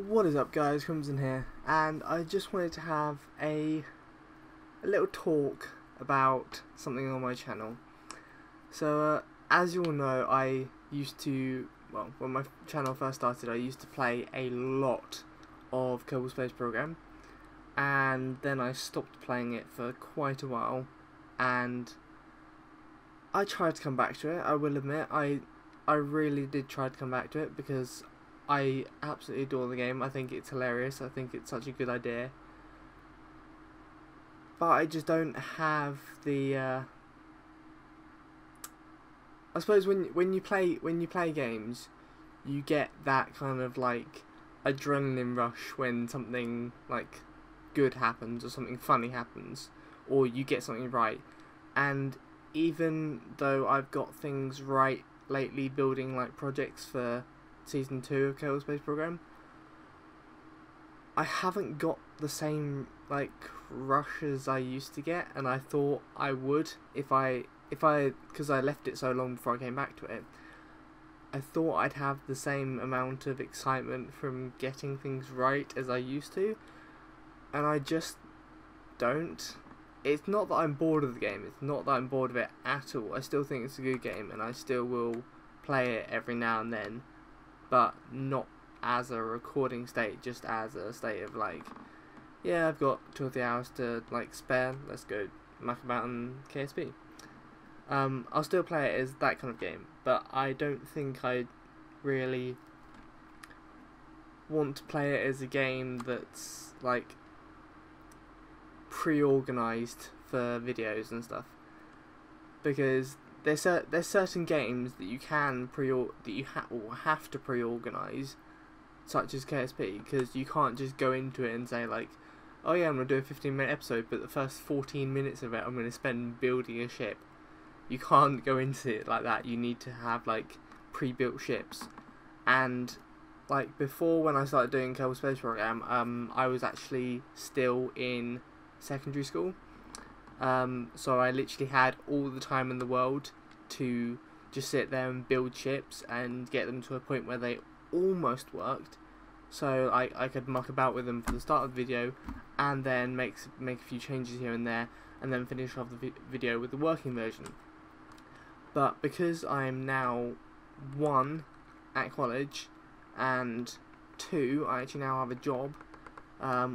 What is up, guys? Crimson here, and I just wanted to have a little talk about something on my channel. So, as you all know, I used to, well, when my channel first started, I used to play a lot of Kerbal Space Program, and then I stopped playing it for quite a while, and I tried to come back to it. I will admit, I really did try to come back to it because I absolutely adore the game. I think it's hilarious. I think it's such a good idea. But I just don't have the I suppose when you play games, you get that kind of like adrenaline rush when something like good happens or something funny happens or you get something right. And even though I've got things right lately building like projects for Season 2 of Kerbal Space Program, I haven't got the same like rush as I used to get, and I thought I would because I left it so long before I came back to it. I thought I'd have the same amount of excitement from getting things right as I used to, and I just don't. It's not that I'm bored of the game, it's not that I'm bored of it at all. I still think it's a good game, and I still will play it every now and then, but not as a recording state, just as a state of like, yeah, I've got 2 or 3 hours to like spare, let's go muck about on KSP. I'll still play it as that kind of game, but I don't think I really want to play it as a game that's like pre-organised for videos and stuff, because there's certain games that you can have to pre-organise, such as KSP, because you can't just go into it and say like, oh yeah, I'm gonna do a 15-minute episode, but the first 14 minutes of it I'm gonna spend building a ship. You can't go into it like that. You need to have like pre-built ships. And like before, when I started doing Kerbal Space Program, I was actually still in secondary school. So I literally had all the time in the world to just sit there and build ships and get them to a point where they almost worked. So I could muck about with them for the start of the video, and then make a few changes here and there, and then finish off the video with the working version. But because I'm now 1 at college, and 2 I actually now have a job,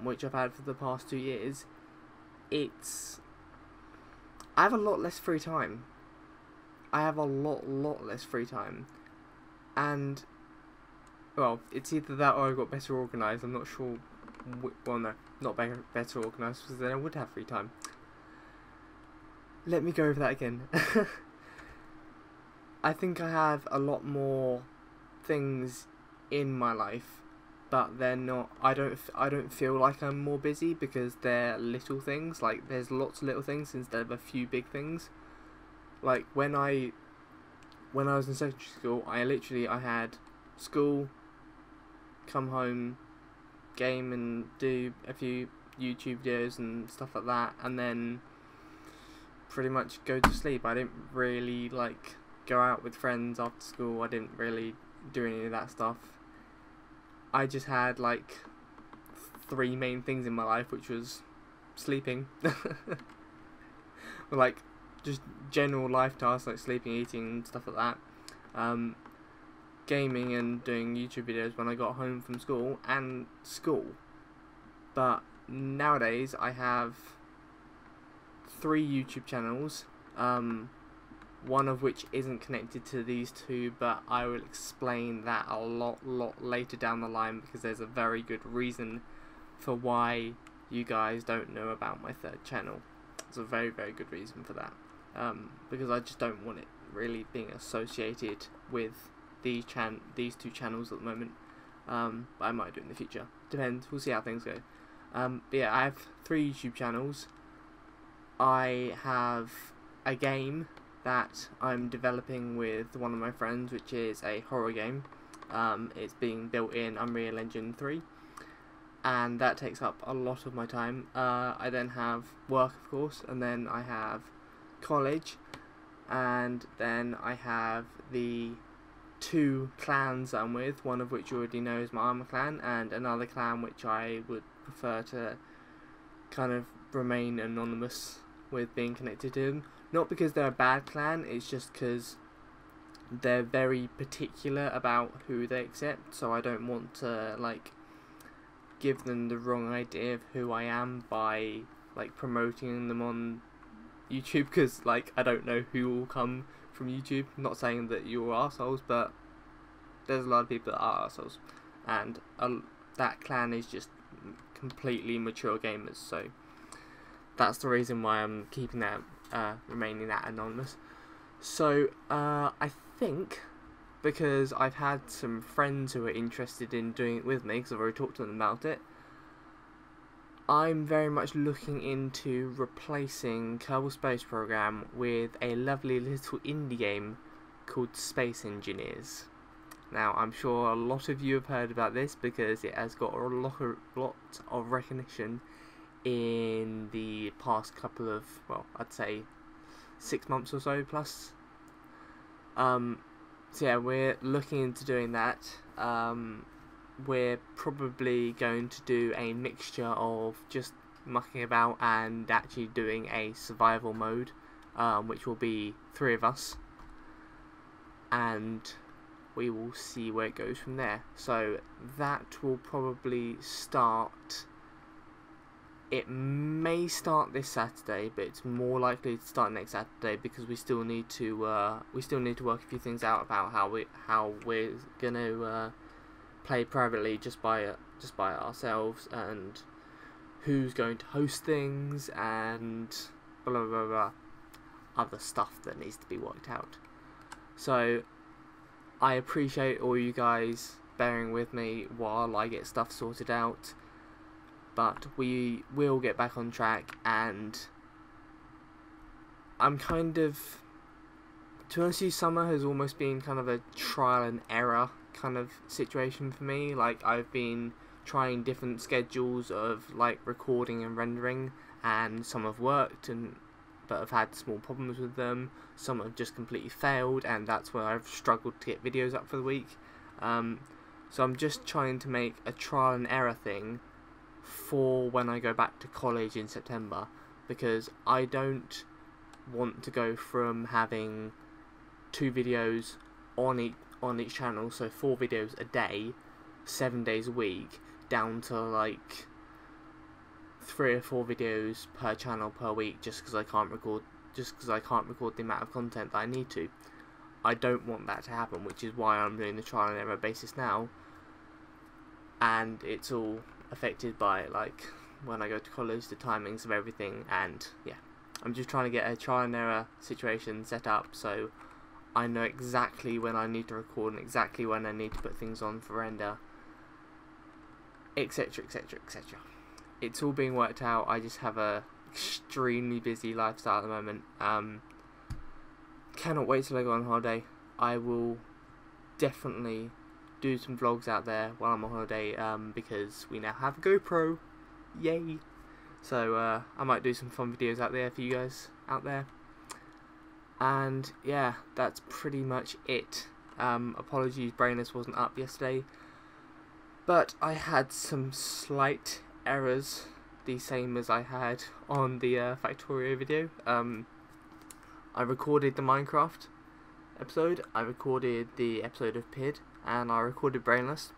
which I've had for the past 2 years, I have a lot less free time. I have a lot less free time, and well, it's either that or I got better organised. I'm not sure. Well, no, not better organised, because then I would have free time. Let me go over that again. I think I have a lot more things in my life, but they're not. I don't feel like I'm more busy because they're little things. Like there's lots of little things instead of a few big things. Like when I was in secondary school, I had school, come home, game and do a few YouTube videos and stuff like that, and then pretty much go to sleep. I didn't really like go out with friends after school. I didn't really do any of that stuff. I just had like 3 main things in my life, which was sleeping, like just general life tasks like sleeping, eating, stuff like that, gaming and doing YouTube videos when I got home from school, and school. But nowadays I have 3 YouTube channels, one of which isn't connected to these 2, but I will explain that a lot later down the line, because there's a very good reason for why you guys don't know about my 3rd channel. There's a very good reason for that, because I just don't want it really being associated with these 2 channels at the moment, but I might do it in the future. Depends, we'll see how things go. But yeah, I have 3 YouTube channels. I have a game that I'm developing with one of my friends, which is a horror game. It's being built in Unreal Engine 3, and that takes up a lot of my time. I then have work, of course, and then I have college, and then I have the two clans I'm with, one of which you already know is my armor clan, and another clan which I would prefer to kind of remain anonymous with being connected to them. Not because they're a bad clan, it's just because they're very particular about who they accept, so I don't want to like give them the wrong idea of who I am by like promoting them on YouTube, because like I don't know who will come from YouTube. I'm not saying that you're arseholes, but there's a lot of people that are arseholes, and that clan is just completely mature gamers, so that's the reason why I'm keeping that remaining that anonymous. So I think because I've had some friends who are interested in doing it with me, because I've already talked to them about it, I'm very much looking into replacing Kerbal Space Program with a lovely little indie game called Space Engineers. Now, I'm sure a lot of you have heard about this because it has got a lot of recognition in the past couple of, well, I'd say 6 months or so plus. So yeah, we're looking into doing that. We're probably going to do a mixture of just mucking about and actually doing a survival mode, which will be 3 of us, and we will see where it goes from there. So that will probably start. It may start this Saturday, but it's more likely to start next Saturday because we still need to work a few things out about how we're gonna play privately just by ourselves, and who's going to host things, and blah blah blah, other stuff that needs to be worked out. So I appreciate all you guys bearing with me while I get stuff sorted out, but we will get back on track. And I'm kind of, to be honest with you, summer has almost been kind of a trial and error kind of situation for me. Like, I've been trying different schedules of like recording and rendering, and some have worked, but I've had small problems with them. Some have just completely failed, and that's where I've struggled to get videos up for the week. So I'm just trying to make a trial and error thing for when I go back to college in September, because I don't want to go from having 2 videos on each channel, so 4 videos a day, 7 days a week, down to like 3 or 4 videos per channel per week, just because I can't record the amount of content that I need to. I don't want that to happen, which is why I'm doing the trial and error basis now, and it's all affected by like when I go to college, the timings of everything, and yeah, I'm just trying to get a trial and error situation set up so I know exactly when I need to record and exactly when I need to put things on for render, etc, etc, etc. It's all being worked out. I just have a extremely busy lifestyle at the moment. Cannot wait till I go on holiday. I will definitely do some vlogs out there while I'm on holiday, because we now have a GoPro, yay! So I might do some fun videos out there for you guys out there. And yeah, that's pretty much it. Apologies, Brainless wasn't up yesterday, but I had some slight errors, the same as I had on the Factorio video. I recorded the Minecraft episode, I recorded the episode of PID, and I recorded Brainless.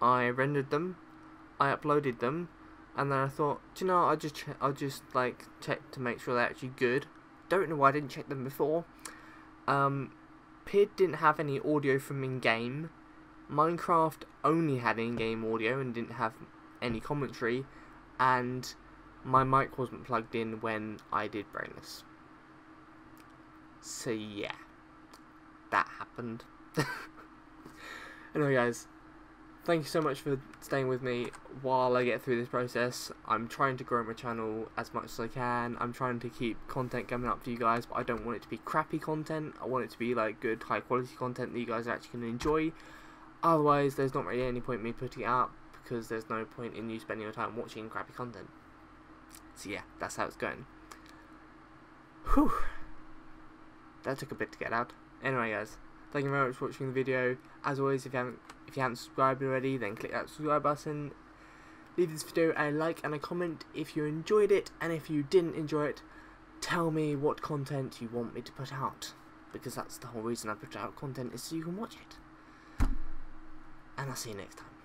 I rendered them, I uploaded them, and then I thought, do you know, I'll just like check to make sure they're actually good. Don't know why I didn't check them before. PID didn't have any audio from in-game. Minecraft only had in-game audio and didn't have any commentary, and my mic wasn't plugged in when I did Brainless. So yeah, that happened. Anyway guys, thank you so much for staying with me while I get through this process. I'm trying to grow my channel as much as I can. I'm trying to keep content coming up for you guys, but I don't want it to be crappy content. I want it to be like good, high quality content that you guys are actually going to enjoy. Otherwise, there's not really any point in me putting it up, because there's no point in you spending your time watching crappy content. So yeah, that's how it's going. Whew. That took a bit to get out. Anyway guys, Thank you very much for watching the video. As always, if you haven't subscribed already, then click that subscribe button. Leave this video a like and a comment if you enjoyed it, and if you didn't enjoy it, tell me what content you want me to put out, because that's the whole reason I put out content, is so you can watch it. And I'll see you next time.